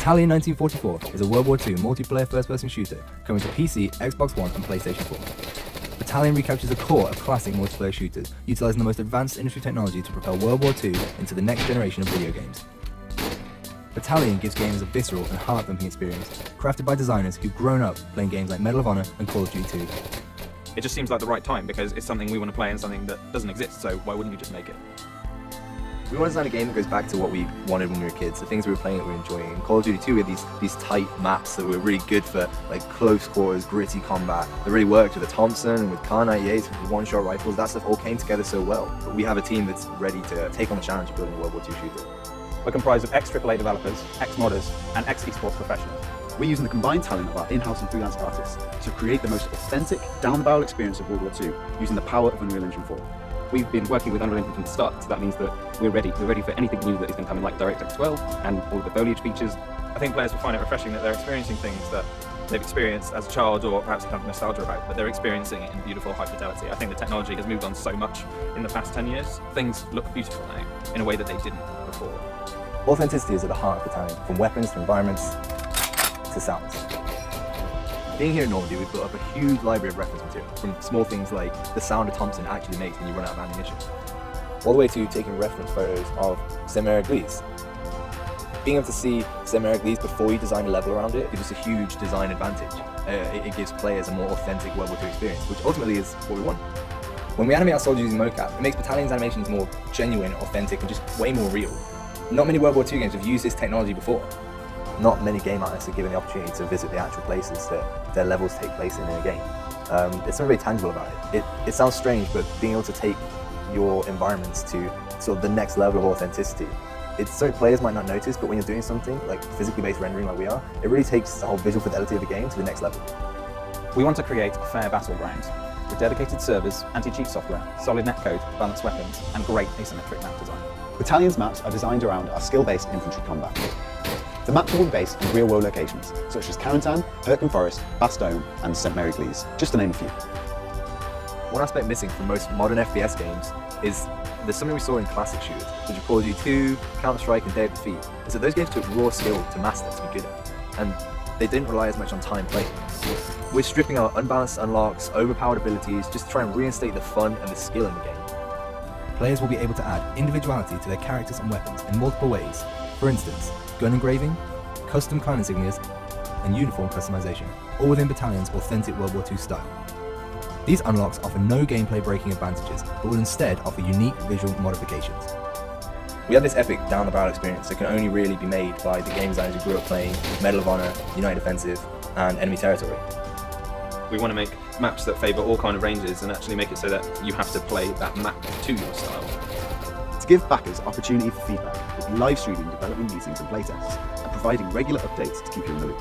Battalion 1944 is a World War II multiplayer first-person shooter coming to PC, Xbox One and PlayStation 4. Battalion recaptures the core of classic multiplayer shooters, utilising the most advanced industry technology to propel World War II into the next generation of video games. Battalion gives gamers a visceral and heart-thumping experience, crafted by designers who've grown up playing games like Medal of Honor and Call of Duty 2. It just seems like the right time because it's something we want to play and something that doesn't exist, so why wouldn't you just make it? We want to design a game that goes back to what we wanted when we were kids, the things we were playing that we were enjoying. In Call of Duty 2 we had these tight maps that were really good for like close quarters, gritty combat. That really worked with the Thompson and with Kar 98s, with one-shot rifles. That stuff all came together so well. But we have a team that's ready to take on the challenge of building a World War II shooter. We're comprised of ex-AAA developers, ex-modders, and ex-esports professionals. We're using the combined talent of our in-house and freelance artists to create the most authentic, down-the-barrel experience of World War II using the power of Unreal Engine 4. We've been working with Unreal Engine from the start, so that means that we're ready. We're ready for anything new that is going to come in, like DirectX 12 and all of the foliage features. I think players will find it refreshing that they're experiencing things that they've experienced as a child or perhaps have nostalgia about, but they're experiencing it in beautiful high fidelity. I think the technology has moved on so much in the past 10 years. Things look beautiful now in a way that they didn't before. Authenticity is at the heart of Battalion, from weapons to environments to sounds. Being here in Normandy, we've built up a huge library of reference material, from small things like the sound a Thompson actually makes when you run out of ammunition, all the way to taking reference photos of Saint-Mary-Église. Being able to see Saint-Mary-Église before you design a level around it gives us a huge design advantage. It gives players a more authentic World War II experience, which ultimately is what we want. When we animate our soldiers using mocap, it makes Battalion's animations more genuine, authentic, and just way more real. Not many World War II games have used this technology before. Not many game artists are given the opportunity to visit the actual places that their levels take place in a game. There's something very tangible about it. It sounds strange, but being able to take your environments to sort of the next level of authenticity, it's so players might not notice, but when you're doing something like physically based rendering like we are, it really takes the whole visual fidelity of the game to the next level. We want to create a fair battleground with dedicated servers, anti-cheat software, solid netcode, balanced weapons, and great asymmetric map design. Battalion's maps are designed around our skill-based infantry combat. The maps will be based on real-world locations, such as Carentan, Hurtgen Forest, Bastogne, and Saint-Mary-Église, just to name a few. One aspect missing from most modern FPS games is there's something we saw in classic shooters, such as Call of Duty 2, Counter-Strike, and Day of Defeat, is that those games took raw skill to master, to be good at, and they didn't rely as much on time playing. We're stripping our unbalanced unlocks, overpowered abilities, just to try and reinstate the fun and the skill in the game. Players will be able to add individuality to their characters and weapons in multiple ways. For instance, gun engraving, custom clan insignias, and uniform customization, all within Battalion's authentic World War II style. These unlocks offer no gameplay breaking advantages, but will instead offer unique visual modifications. We have this epic down-the-barrel experience that can only really be made by the game designers who grew up playing Medal of Honor, United Defensive, and Enemy Territory. We want to make maps that favour all kind of ranges and actually make it so that you have to play that map to your style. To give backers opportunity for feedback, we'll be live streaming development meetings and playtests, and providing regular updates to keep you in the loop.